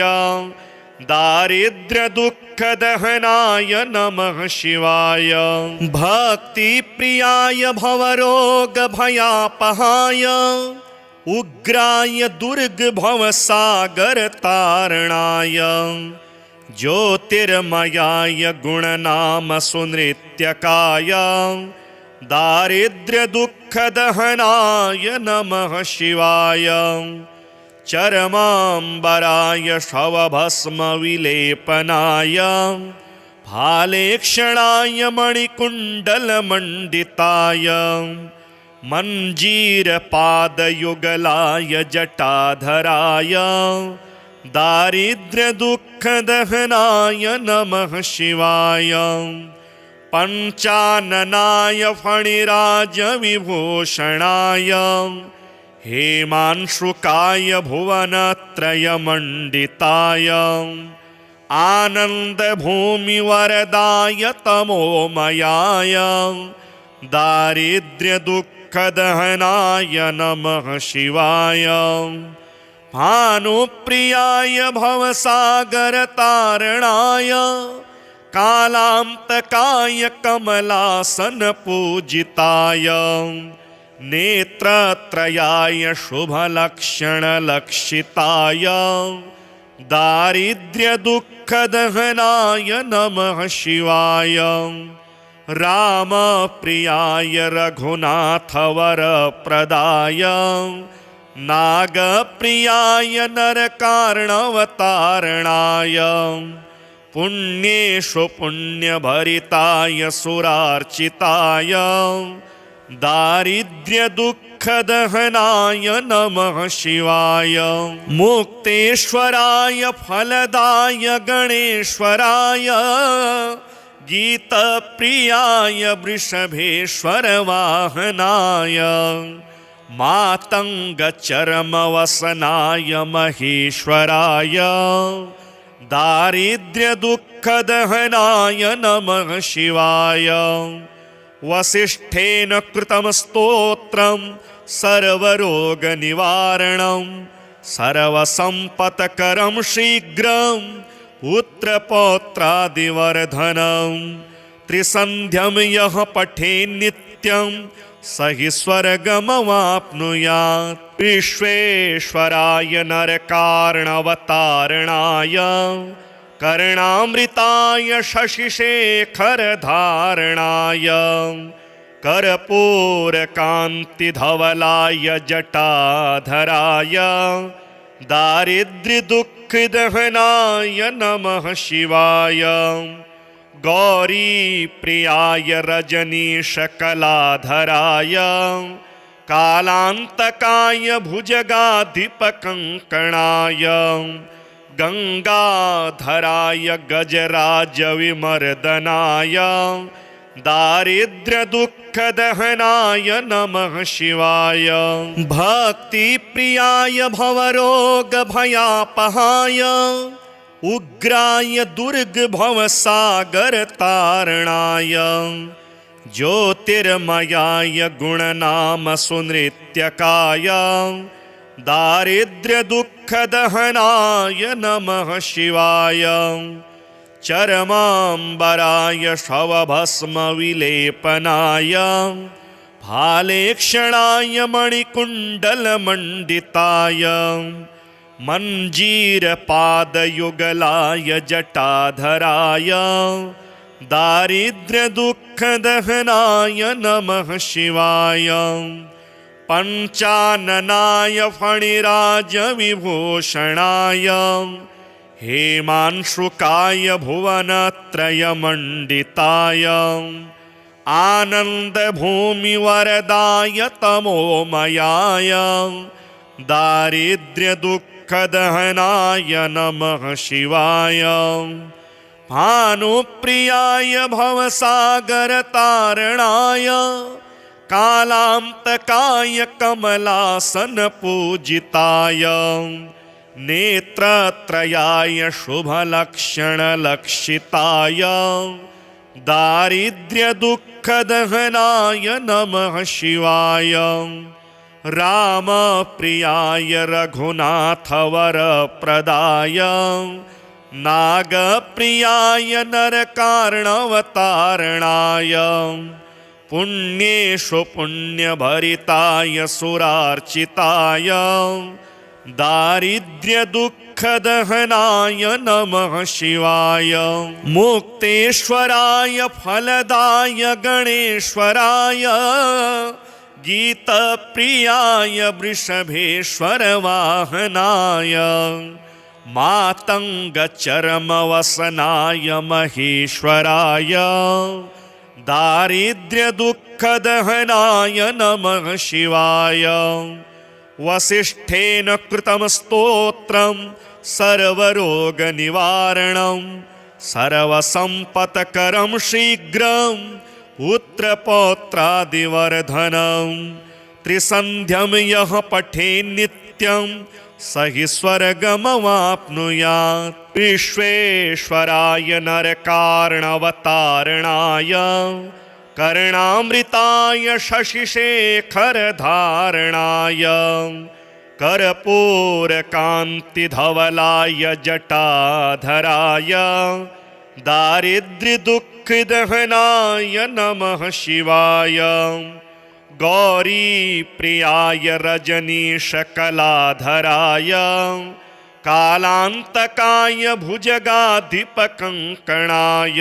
दारिद्र्यदुःखदहनाय नमः शिवाय। भक्तिप्रियाय भवरोगभयापहाय उग्राय दुर्गभवसागरतारणाय ज्योतिर्मयाय गुणनामसुनृत्यकाय दारिद्र्यदुःखदहनाय नमः शिवाय। चरमाम्बराय शवभस्मविलेपनाय फालेक्षणाय मणिकुण्डलमण्डिताय मञ्जीरपादयुगलाय जटाधराय दारिद्र्यदुःखदहनाय नमः शिवाय पञ्चाननाय फणिराजविभूषणाय हेमांशुकाय भुवनत्रयमण्डिताय आनन्दभूमिवरदाय तमोमयाय दारिद्र्यदुःखदहनाय नमः शिवाय भानुप्रियाय भवसागरतारणाय कालान्तकाय कमलासनपूजिताय नेत्रत्रयाय शुभलक्षणलक्षिताय दारिद्र्यदुःखदहनाय नमः शिवाय रामप्रियाय रघुनाथवरप्रदाय नागप्रियाय नरकार्णवतारणाय पुण्येषु पुण्यभरिताय सुरार्चिताय दारिद्र्यदुःखदहनाय नमः शिवाय मुक्तेश्वराय फलदाय गणेश्वराय गीतप्रियाय वृषभेश्वरवाहनाय मातङ्गचर्मवसनाय महेश्वराय दारिद्र्यदुःखदहनाय नमः शिवाय वसिष्ठेन कृतं स्तोत्रं सर्वरोगनिवारणं सर्वसम्पत्करं शीघ्रं पुत्रपौत्रादिवर्धनं त्रिसन्ध्यं यः पठेन्नित्यं स हि स्वर्गमवाप्नुयात् विश्वेश्वराय नरकार्णवतारणाय कर्णामृताय शशिशेखरधारणाय कर्पूरकान्तिधवलाय जटाधराय दारिद्र्यदुःखदहनाय नमः शिवाय गौरीप्रियाय रजनीशकलाधराय कालान्तकाय भुजगाधिपकङ्कणाय गंगाधराय गजराजविमर्दनाय दारिद्र्यदुःखदहनाय नमः शिवाय भक्तिप्रियाय भवरोगभयापहाय उग्राय दुर्गभवसागरतारणाय ज्योतिर्मयाय गुणनामसुनृत्यकाय दारिद्र्यदुःखदहनाय नमः शिवाय चरमाम्बराय शवभस्मविलेपनाय फालेक्षणाय मणिकुण्डलमण्डिताय मञ्जीरपादयुगलाय जटाधराय दारिद्र्यदुःखदहनाय नमः शिवाय पञ्चाननाय फणिराजविभूषणाय हेमांशुकाय भुवनत्रयमण्डिताय आनन्दभूमिवरदाय तमोमयाय दारिद्र्यदुःखदहनाय नमः शिवाय भानुप्रियाय भवसागरतारणाय कालान्तकाय कमलासनपूजिताय नेत्रत्रयाय शुभलक्षणलक्षिताय दारिद्र्यदुःखदहनाय नमः शिवाय रामप्रियाय रघुनाथवरप्रदाय नागप्रियाय नरकार्णवतारणाय पुण्येषु पुण्यभरिताय सुरार्चिताय दारिद्र्यदुःखदहनाय नमः शिवाय मुक्तेश्वराय फलदाय गणेश्वराय गीतप्रियाय वृषभेश्वरवाहनाय मातङ्गचर्मवसनाय महेश्वराय दारिद्र्यदुःखदहनाय नमः शिवाय। वसिष्ठेन कृतं स्तोत्रं सर्वरोगनिवारणं सर्वसम्पत्करं शीघ्रं पुत्रपौत्रादिवर्धनं। त्रिसन्ध्यं यः पठेन् नित्यं स हि स्वर्गमवाप्नुयात्। विश्वेश्वराय नरकार्णवतारणाय कर्णामृताय शशिशेखरधारणाय कर्पूरकान्तिधवलाय जटाधराय दारिद्र्यदुःखदहनाय नमः शिवाय। गौरीप्रियाय रजनीशकलाधराय कालान्तकाय भुजगाधिपकङ्कणाय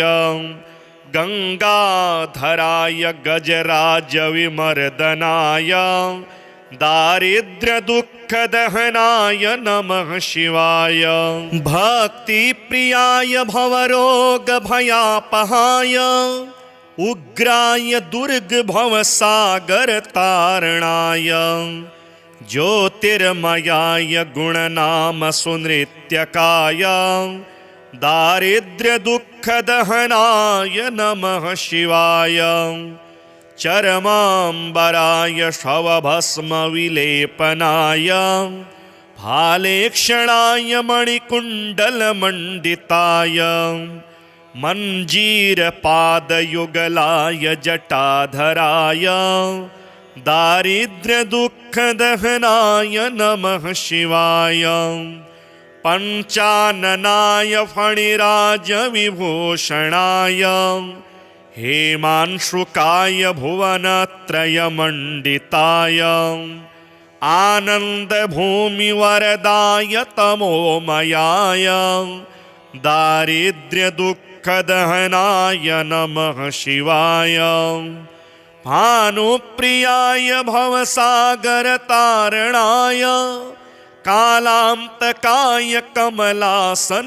गङ्गाधराय गजराजविमर्दनाय दारिद्र्यदुःखदहनाय नमः शिवाय। भक्तिप्रियाय भवरोगभयापहाय उग्राय दुर्गभवसागरतारणाय ज्योतिर्मयाय गुणनामसुनृत्यकाय दारिद्र्यदुःखदहनाय नमः शिवाय। चरमाम्बराय शवभस्मविलेपनाय फालेक्षणाय मणिकुण्डलमण्डिताय मञ्जीरपादयुगलाय जटाधराय दारिद्र्यदुःखदहनाय नमः शिवाय। पञ्चाननाय फणिराजविभूषणाय हेमांशुकाय भुवनत्रयमण्डिताय आनन्दभूमिवरदाय तमोमयाय दारिद्र्यदुःखदहनाय नमः शिवाय। भानुप्रियाय भवसागरतारणाय कालान्तकाय कमलासनपूजिताय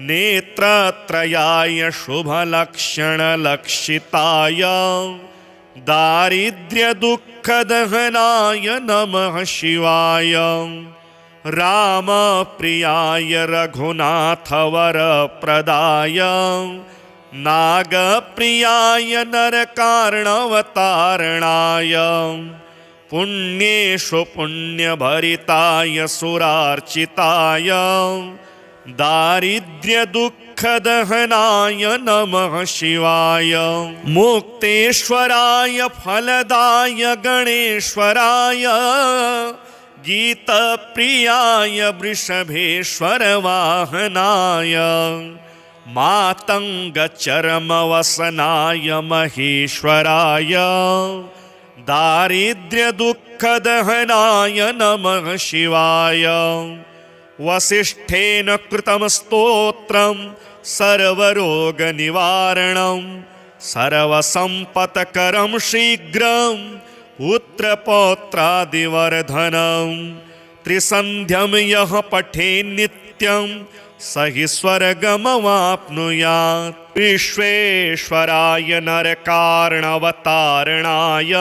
नेत्रत्रयाय शुभलक्षणलक्षिताय दारिद्र्यदुःखदहनाय नमः शिवाय। रामप्रियाय रघुनाथवरप्रदाय नागप्रियाय नरकार्णवतारणाय पुण्येषु पुण्यभरिताय सुरार्चिताय दारिद्र्यदुःखदहनाय नमः शिवाय। मुक्तेश्वराय फलदाय गणेश्वराय गीतप्रियाय वृषभेश्वरवाहनाय मातङ्गचर्मवसनाय महेश्वराय दारिद्र्यदुःखदहनाय नमः शिवाय। वसिष्ठेन कृतं स्तोत्रं सर्वरोगनिवारणं सर्वसम्पत्करं शीघ्रं पुत्रपौत्रादिवर्धनं। त्रिसन्ध्यं यः पठेन् नित्यं स हि स्वर्गमवाप्नुयात्। विश्वेश्वराय नरकार्णवतारणाय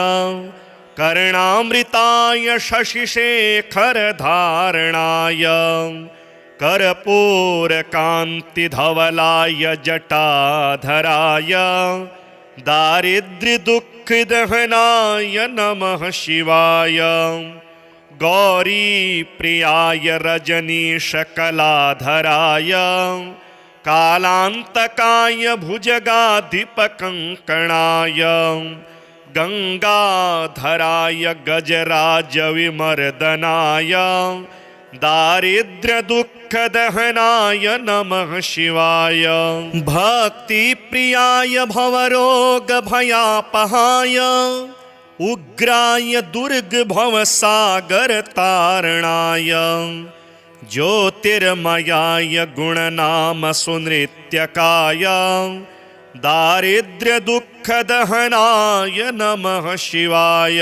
कर्णामृताय शशिशेखरधारणाय कर्पूरकान्तिधवलाय जटाधराय दारिद्र्यदुःखदहनाय नमः शिवाय। गौरीप्रियाय रजनीशकलाधराय कालान्तकाय भुजगाधिपकङ्कणाय गङ्गाधराय गजराजविमर्दनाय दारिद्र्यदुःखदहनाय नमः शिवाय। भक्तिप्रियाय भवरोगभयापहाय उग्राय दुर्गभवसागरतारणाय ज्योतिर्मयाय गुणनामसुनृत्यकाय दारिद्र्यदुःखदहनाय नमः शिवाय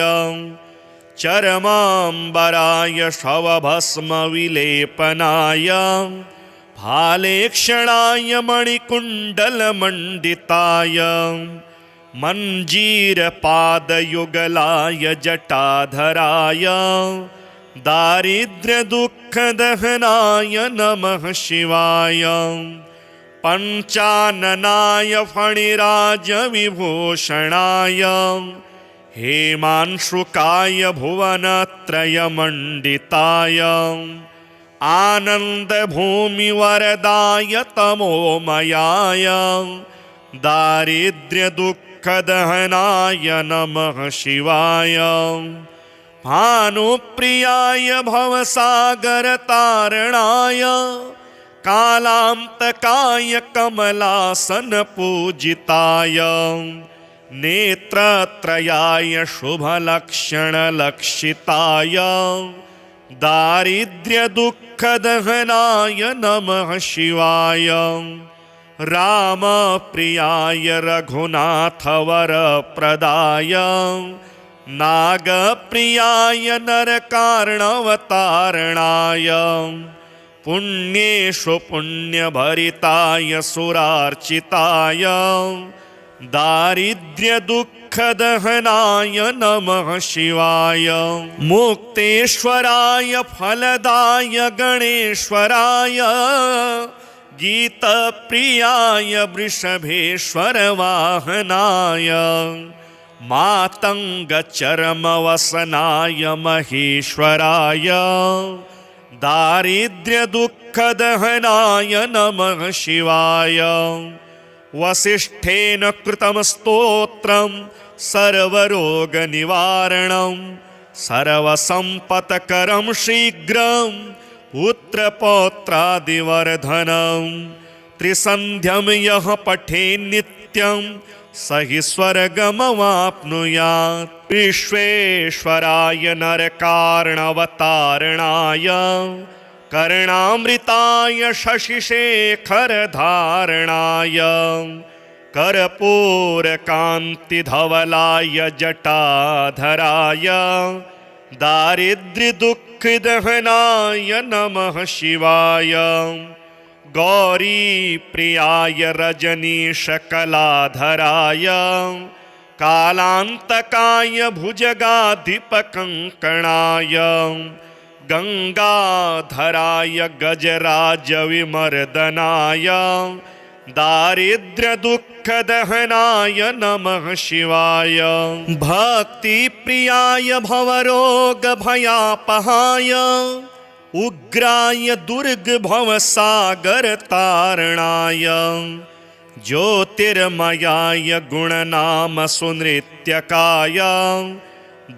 चरमाम्बराय शवभस्मविलेपनाय फालेक्षणाय मणिकुण्डलमण्डिताय मञ्जीरपादयुगलाय जटाधराय दारिद्र्यदुःखदहनाय नमः शिवाय पञ्चाननाय फणिराजविभूषणाय हेमांशुकाय भुवनत्रयमण्डिताय आनन्दभूमिवरदाय तमोमयाय दारिद्र्यदुःखदहनाय नमः शिवाय भानुप्रियाय भवसागरतारणाय कालान्तकाय कमलासनपूजिताय नेत्रत्रयाय शुभलक्षणलक्षिताय दारिद्र्यदुःखदहनाय नमः शिवाय रामप्रियाय रघुनाथवरप्रदाय नागप्रियाय नरकार्णवतारणाय पुण्येषु पुण्यभरिताय सुरार्चिताय दारिद्र्यदुःखदहनाय नमः शिवाय मुक्तेश्वराय फलदाय गणेश्वराय गीतप्रियाय वृषभेश्वरवाहनाय मातङ्गचर्मवसनाय महेश्वराय दारिद्र्यदुःखदहनाय नमः शिवाय वसिष्ठेन कृतं स्तोत्रं सर्वरोगनिवारणं सर्वसम्पत्करं शीघ्रं पुत्रपौत्रादिवर्धनं त्रिसन्ध्यं यः पठेन् नित्यं स हि स्वर्गमवाप्नुयात् विश्वेश्वराय नरकार्णवतारणाय कर्णामृताय शशिशेखरधारणाय कर्पूरकान्तिधवलाय जटाधराय दारिद्र्यदुःखदहनाय नमः शिवाय गौरीप्रियाय रजनीशकलाधराय कालान्तकाय भुजगाधिपकङ्कणाय गंगाधराय गजराजविमर्दनाय दारिद्र्यदुःखदहनाय नमः शिवाय भक्तिप्रियाय भवरोगभयापहाय उग्राय दुर्गभवसागरतारणाय ज्योतिर्मयाय गुणनामसुनृत्यकाय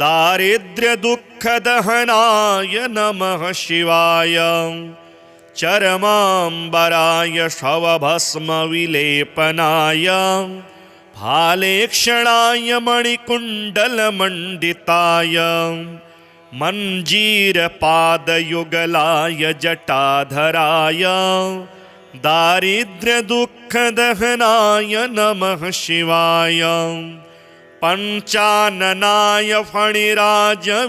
दारिद्र्यदुःखदहनाय नमः शिवाय चरमाम्बराय शवभस्मविलेपनाय फालेक्षणाय मणिकुण्डलमण्डिताय मञ्जीरपादयुगलाय जटाधराय दारिद्र्यदुःखदहनाय नमः शिवाय पञ्चाननाय फणिराजविभूषणाय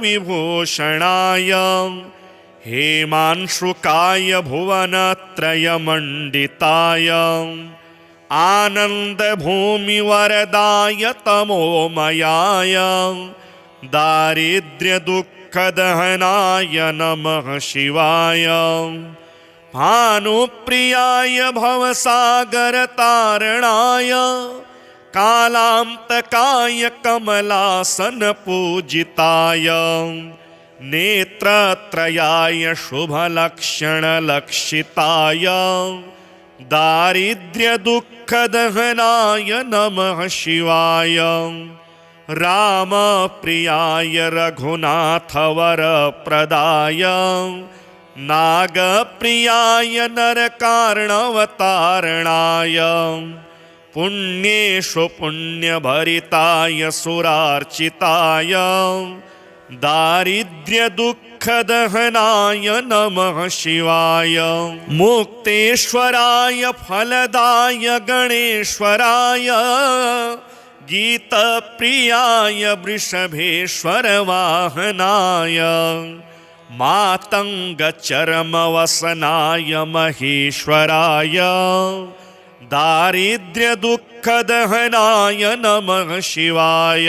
हेमांशुकाय भुवनत्रयमण्डिताय आनन्दभूमिवरदाय तमोमयाय दारिद्र्यदुःखदहनाय नमः शिवाय भानुप्रियाय भवसागरतारणाय कालान्तकाय कमलासनपूजिताय नेत्रत्रयाय शुभलक्षणलक्षिताय दारिद्र्यदुःखदहनाय नमः शिवाय रामप्रियाय रघुनाथवरप्रदाय नागप्रियाय नरकार्णवतारणाय पुण्येषु पुण्यभरिताय सुरार्चिताय दारिद्र्यदुःखदहनाय नमः शिवाय। मुक्तेश्वराय फलदाय गणेश्वराय, गीतप्रियाय वृषभेश्वर वाहनाय, मातङ्गचर्मवसनाय महेश्वराय, दारिद्र्यदुःखदहनाय नमः शिवाय।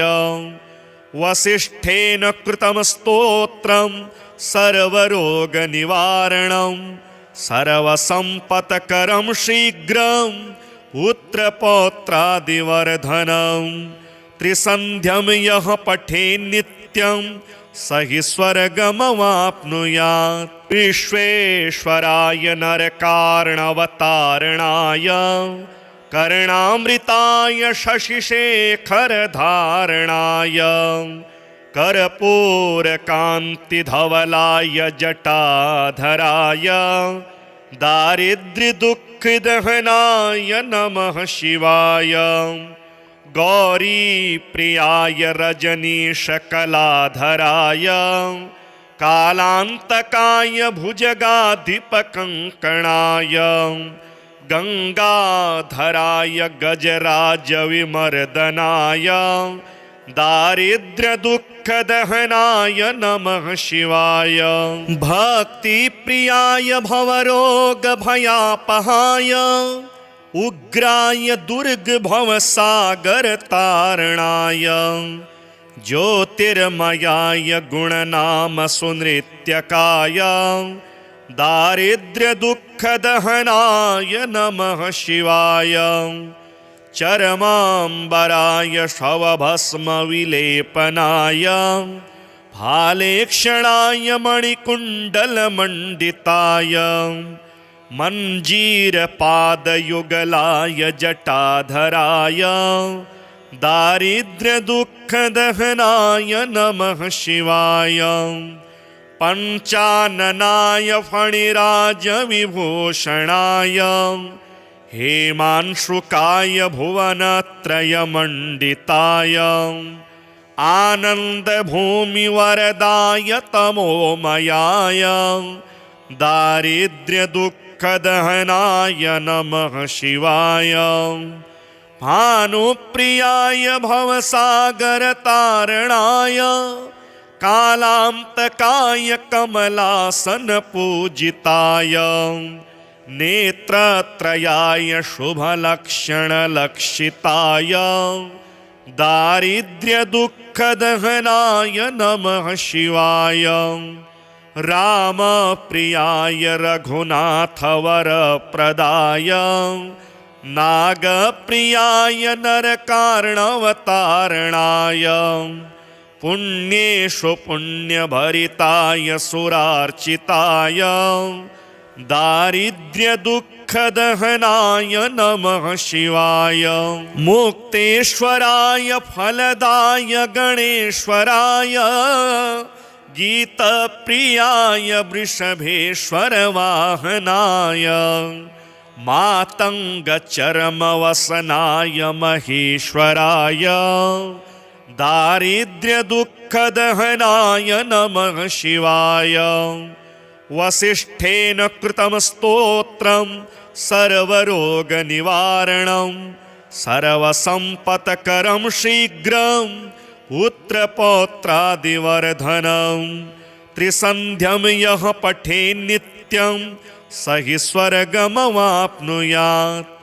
वसिष्ठेन कृतं स्तोत्रं सर्वरोगनिवारणं, सर्वसम्पत्करं शीघ्रं पुत्रपौत्रादिवर्धनं। त्रिसन्ध्यं यः पठेत् नित्यं स हि स्वर्गमवाप्नुयात्। विश्वेश्वराय नरकार्णवतारणाय, कर्णामृताय शशिशेखरधारणाय, कर्पूरकान्तिधवलाय जटाधराय, दारिद्र्यदुःखदहनाय नमः शिवाय। गौरीप्रियाय रजनीशकलाधराय, कालान्तकाय भुजगाधिपकङ्कणाय, गंगाधराय गजराजविमर्दनाय, दारिद्र्यदुःखदहनाय नमः शिवाय। भक्तिप्रियाय भवरोगभयापहाय, उग्राय दुर्गभवसागरतारणाय, ज्योतिर्मयाय गुणनामसुनृत्यकाय, दारिद्र्यदुःखदहनाय नमः शिवाय। चरमाम्बराय शवभस्मविलेपनाय, भालेक्षणाय मणिकुण्डलमण्डिताय, मञ्जीरपादयुगलाय जटाधराय, दारिद्र्यदुःखदहनाय नमः शिवाय। पञ्चाननाय फणिराजविभूषणाय, हेमांशुकाय भुवनत्रयमण्डिताय, आनन्दभूमिवरदाय तमोमयाय, दारिद्र्यदुःखदहनाय नमः शिवाय। भानुप्रियाय भवसागरतारणाय, कालान्तकाय कमलासनपूजिताय, नेत्रत्रयाय शुभलक्षणलक्षिताय, दारिद्र्यदुःखदहनाय नमः शिवाय। रामप्रियाय रघुनाथवरप्रदाय, नागप्रियाय नरकार्णवतारणाय, पुण्येषु पुण्यभरिताय सुरार्चिताय, दारिद्र्यदुःखदहनाय नमः शिवाय। मुक्तेश्वराय फलदाय गणेश्वराय, गीतप्रियाय वृषभेश्वर वाहनाय, मातङ्गचर्मवसनाय महेश्वराय, दारिद्र्यदुःखदहनाय नमः शिवाय। वसिष्ठेन कृतं स्तोत्रं सर्वरोगनिवारणं, सर्वसम्पत्करं शीघ्रं पुत्रपौत्रादिवर्धनं। त्रिसन्ध्यं यः पठेत् नित्यं स हि स्वर्गमवाप्नुयात्।